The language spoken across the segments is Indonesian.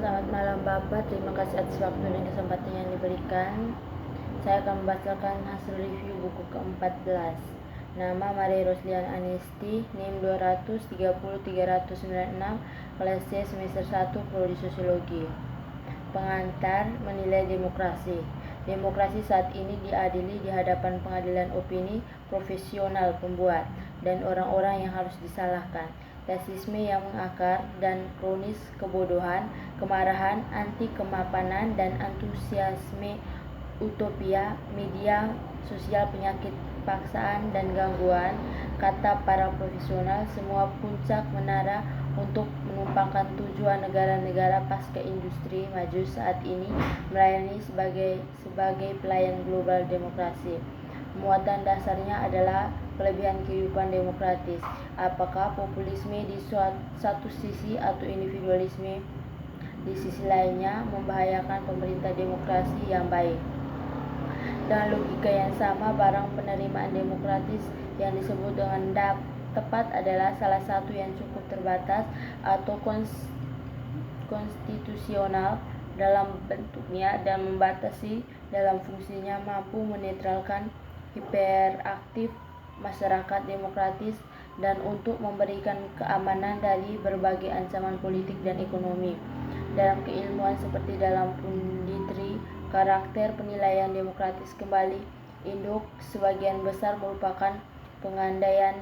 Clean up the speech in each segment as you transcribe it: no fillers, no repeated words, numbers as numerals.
Selamat malam Bapak, terima kasih atas waktu dan kesempatan yang diberikan. Saya akan membacakan hasil review buku ke-14. Nama Maria Roslian Anesti, NIM 230-396, kelas C semester 1, Prodi Sosiologi. Pengantar menilai demokrasi. Demokrasi saat ini diadili di hadapan pengadilan opini profesional pembuat dan orang-orang yang harus disalahkan. Rasisme yang mengakar dan kronis kebodohan, kemarahan, anti kemapanan dan antusiasme utopia, media sosial, penyakit paksaan dan gangguan, kata para profesional, semua puncak menara untuk menumpangkan tujuan negara-negara pasca industri maju saat ini melayani sebagai pelayan global demokrasi. Muatan dasarnya adalah kelebihan kehidupan demokratis. Apakah populisme di satu sisi atau individualisme di sisi lainnya membahayakan pemerintah demokrasi yang baik? Dengan logika yang sama, barang penerimaan demokratis yang disebut dengan tepat adalah salah satu yang cukup terbatas atau konstitusional dalam bentuknya dan membatasi dalam fungsinya, mampu menetralkan hiperaktif masyarakat demokratis dan untuk memberikan keamanan dari berbagai ancaman politik dan ekonomi. Dalam keilmuan seperti dalam punditri karakter penilaian demokratis kembali induk sebagian besar merupakan pengandaian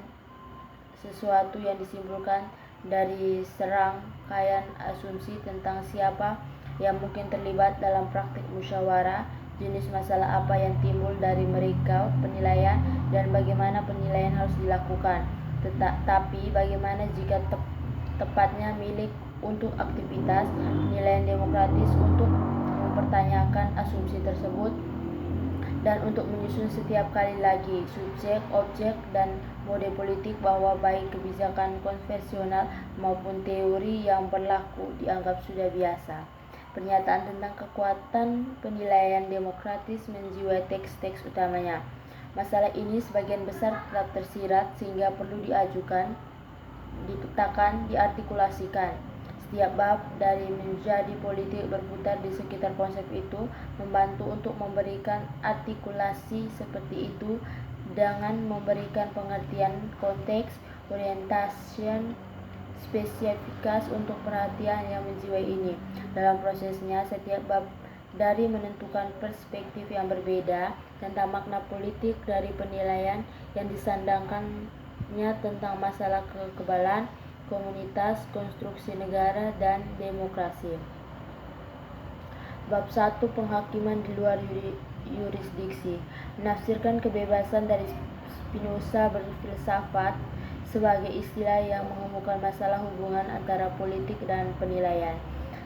sesuatu yang disimpulkan dari serangkaian asumsi tentang siapa yang mungkin terlibat dalam praktik musyawarah, jenis masalah apa yang timbul dari mereka penilaian, dan bagaimana penilaian harus dilakukan. Tetapi bagaimana jika tepatnya milik untuk aktivitas penilaian demokratis untuk mempertanyakan asumsi tersebut dan untuk menyusun setiap kali lagi subjek, objek, dan mode politik bahwa baik kebijakan konvensional maupun teori yang berlaku dianggap sudah biasa. Pernyataan tentang kekuatan penilaian demokratis menjiwai teks-teks utamanya. Masalah ini sebagian besar tetap tersirat sehingga perlu diajukan, dipetakan, diartikulasikan. Setiap bab dari menjadi politik berputar di sekitar konsep itu, membantu untuk memberikan artikulasi seperti itu dengan memberikan pengertian konteks, orientation, spesifikas untuk perhatian yang menjiwai ini. Dalam prosesnya, setiap bab dari menentukan perspektif yang berbeda tentang makna politik dari penilaian yang disandangkannya tentang masalah kekebalan, komunitas, konstruksi negara, dan demokrasi. Bab 1. Penghakiman di luar yurisdiksi. Menafsirkan kebebasan dari Spinoza berfilsafat sebagai istilah yang mengemukakan masalah hubungan antara politik dan penilaian.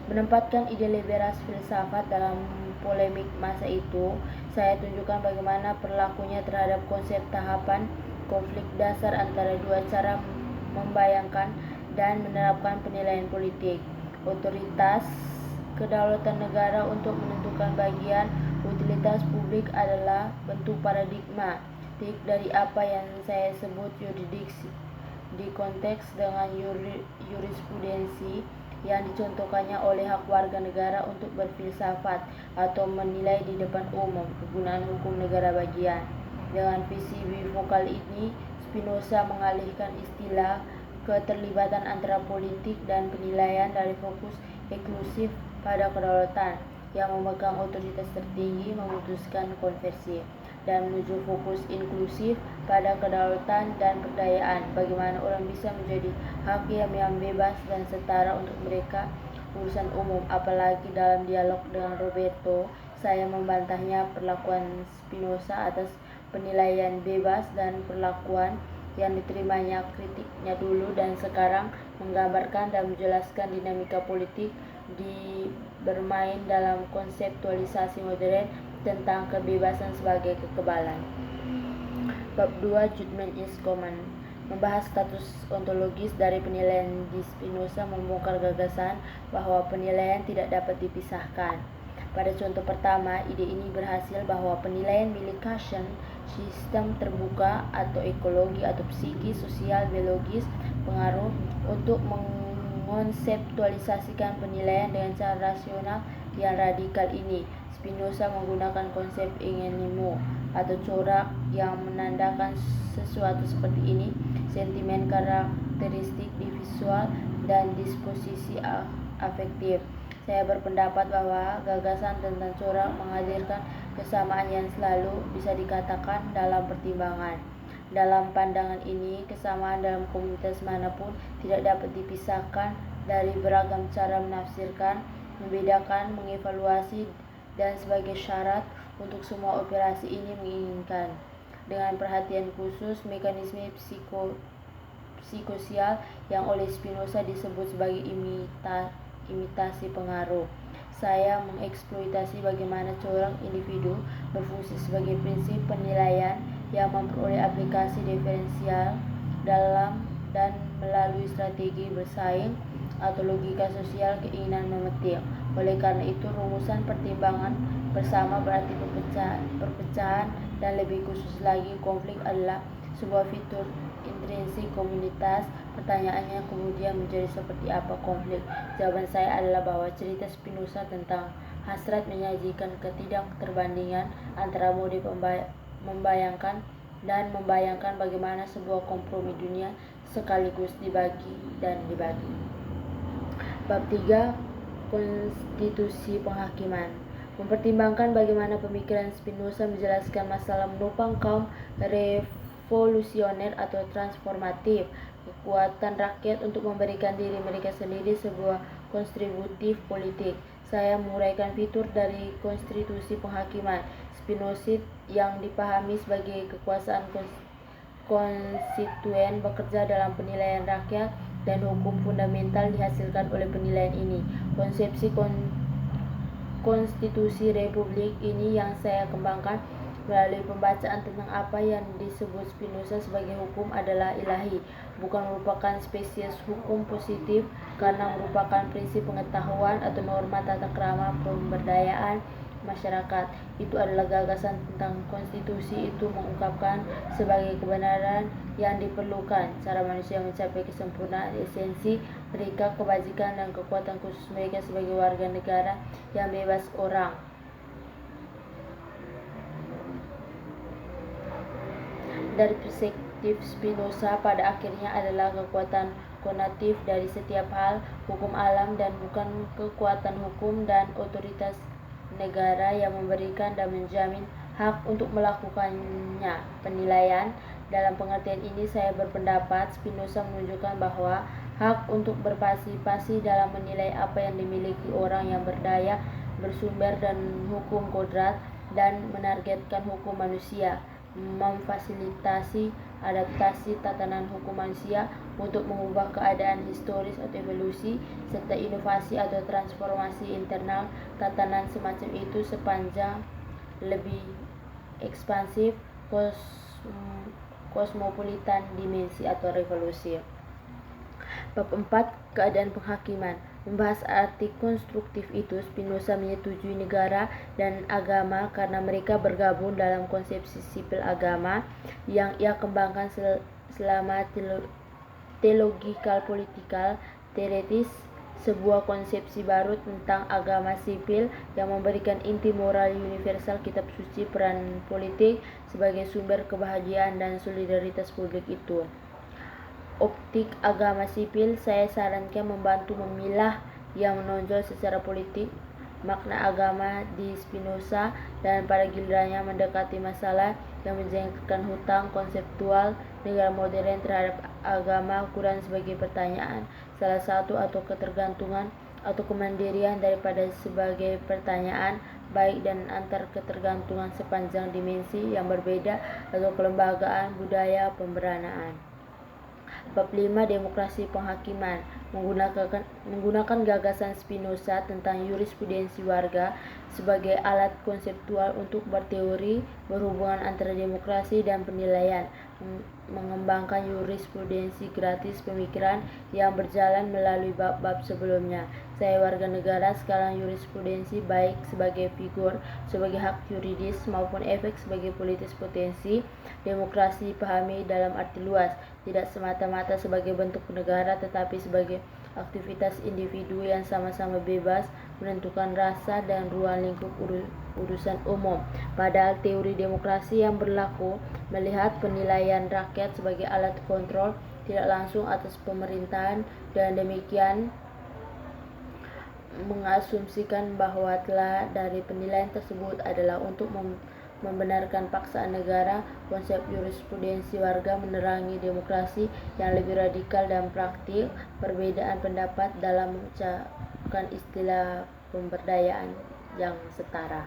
Menempatkan ide liberasi filsafat dalam polemik masa itu, saya tunjukkan bagaimana perlakunya terhadap konsep tahapan konflik dasar antara dua cara membayangkan dan menerapkan penilaian politik. Otoritas kedaulatan negara untuk menentukan bagian utilitas publik adalah bentuk paradigma dari apa yang saya sebut yurisdiksi di konteks dengan jurisprudensi yang dicontohkannya oleh hak warga negara untuk berfilsafat atau menilai di depan umum kegunaan hukum negara bagian. Dengan visi bifokal ini, Spinoza mengalihkan istilah keterlibatan antara politik dan penilaian dari fokus eksklusif pada kedaulatan yang memegang otoritas tertinggi memutuskan konversi dan menuju fokus inklusif pada kedaulatan dan perdayaan, bagaimana orang bisa menjadi hakim yang bebas dan setara untuk mereka urusan umum. Apalagi dalam dialog dengan Roberto, saya membantahnya perlakuan Spinoza atas penilaian bebas dan perlakuan yang diterimanya, kritiknya dulu dan sekarang, menggambarkan dan menjelaskan dinamika politik bermain dalam konseptualisasi modern tentang kebebasan sebagai kekebalan. Bab 2. Judgment is common. Membahas status ontologis dari penilaian di Spinoza, membongkar gagasan bahwa penilaian tidak dapat dipisahkan. Pada contoh pertama, ide ini berhasil bahwa penilaian milik Kant, sistem terbuka atau ekologi atau psikis, sosial, biologis, pengaruh untuk mengkonseptualisasikan penilaian dengan cara rasional yang radikal ini. Spinoza menggunakan konsep ingenium atau corak yang menandakan sesuatu seperti ini, sentimen karakteristik di visual dan disposisi afektif. Saya berpendapat bahwa gagasan tentang corak menghadirkan kesamaan yang selalu bisa dikatakan dalam pertimbangan. Dalam pandangan ini, kesamaan dalam komunitas manapun tidak dapat dipisahkan dari beragam cara menafsirkan, membedakan, mengevaluasi, dan sebagai syarat untuk semua operasi ini menginginkan dengan perhatian khusus mekanisme psikosial yang oleh Spinoza disebut sebagai imitasi pengaruh. Saya mengeksploitasi bagaimana corak individu berfungsi sebagai prinsip penilaian yang memperoleh aplikasi diferensial dalam dan melalui strategi bersaing atau logika sosial keinginan memetik. Oleh karena itu, rumusan pertimbangan bersama berarti perpecahan dan lebih khusus lagi konflik adalah sebuah fitur intrinsik komunitas. Pertanyaannya kemudian menjadi seperti apa konflik? Jawaban saya adalah bahwa cerita Spinoza tentang hasrat menyajikan ketidakterbandingan antara mode membayangkan dan membayangkan bagaimana sebuah kompromi dunia sekaligus dibagi dan dibagi. Bab 3. Konstitusi penghakiman. Mempertimbangkan bagaimana pemikiran Spinoza menjelaskan masalah menopang kaum revolusioner atau transformatif, kekuatan rakyat untuk memberikan diri mereka sendiri sebuah kontributif politik. Saya menguraikan fitur dari konstitusi penghakiman Spinozist yang dipahami sebagai kekuasaan konstituen bekerja dalam penilaian rakyat dan hukum fundamental dihasilkan oleh penilaian ini. Konsepsi konstitusi republik ini yang saya kembangkan melalui pembacaan tentang apa yang disebut Spinoza sebagai hukum adalah ilahi, bukan merupakan spesies hukum positif karena merupakan prinsip pengetahuan atau norma tata krama pemberdayaan masyarakat. Itu adalah gagasan tentang konstitusi itu mengungkapkan sebagai kebenaran yang diperlukan cara manusia mencapai kesempurnaan esensi mereka, kebajikan dan kekuatan khusus mereka sebagai warga negara yang bebas orang. Dari perspektif Spinoza, pada akhirnya adalah kekuatan konatif dari setiap hal, hukum alam, dan bukan kekuatan hukum dan otoritas negara yang memberikan dan menjamin hak untuk melakukannya. Penilaian dalam pengertian ini saya berpendapat Spinoza menunjukkan bahwa hak untuk berpartisipasi dalam menilai apa yang dimiliki orang yang berdaya bersumber dan hukum kodrat dan menargetkan hukum manusia, memfasilitasi adaptasi tatanan hukum manusia untuk mengubah keadaan historis atau evolusi, serta inovasi atau transformasi internal tatanan semacam itu sepanjang lebih ekspansif kosmopolitan dimensi atau revolusi. Bab 4. Keadaan penghakiman. Membahas arti konstruktif itu, Spinoza menyetujui negara dan agama karena mereka bergabung dalam konsepsi sipil agama yang ia kembangkan selama theological political theories, sebuah konsepsi baru tentang agama sipil yang memberikan inti moral universal kitab suci peran politik sebagai sumber kebahagiaan dan solidaritas publik itu. Optik agama sipil saya sarankan membantu memilah yang menonjol secara politik makna agama di Spinoza dan pada gilirannya mendekati masalah yang menjengkelkan hutang konseptual negara modern terhadap agama ukuran sebagai pertanyaan salah satu atau ketergantungan atau kemandirian daripada sebagai pertanyaan baik dan antar ketergantungan sepanjang dimensi yang berbeda atau kelembagaan budaya pemberanaan. Bab 5. Demokrasi penghakiman. Menggunakan gagasan Spinoza tentang jurisprudensi warga sebagai alat konseptual untuk berteori berhubungan antara demokrasi dan penilaian, mengembangkan jurisprudensi gratis pemikiran yang berjalan melalui bab-bab sebelumnya. Saya warga negara sekarang jurisprudensi baik sebagai figur sebagai hak yuridis maupun efek sebagai politis potensi. Demokrasi dipahami dalam arti luas, tidak semata-mata sebagai bentuk negara tetapi sebagai aktivitas individu yang sama-sama bebas menentukan rasa dan ruang lingkup urusan umum. Padahal teori demokrasi yang berlaku melihat penilaian rakyat sebagai alat kontrol tidak langsung atas pemerintahan, dan demikian mengasumsikan bahwa telah dari penilaian tersebut adalah untuk membenarkan paksaan negara. Konsep jurisprudensi warga menerangi demokrasi yang lebih radikal dan praktik. Perbedaan pendapat dalam mengucapkan istilah pemberdayaan yang setara.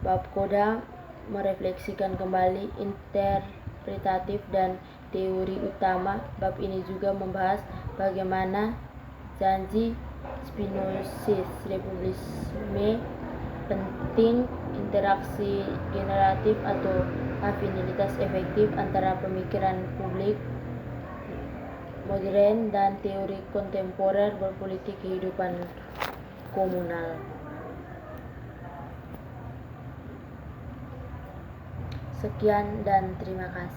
Bab Koda merefleksikan kembali interpretatif dan teori utama. Bab ini juga membahas bagaimana janji Spinozis republisme penting interaksi generatif atau afinitas efektif antara pemikiran publik modern dan teori kontemporer berpolitik kehidupan komunal. Sekian dan terima kasih.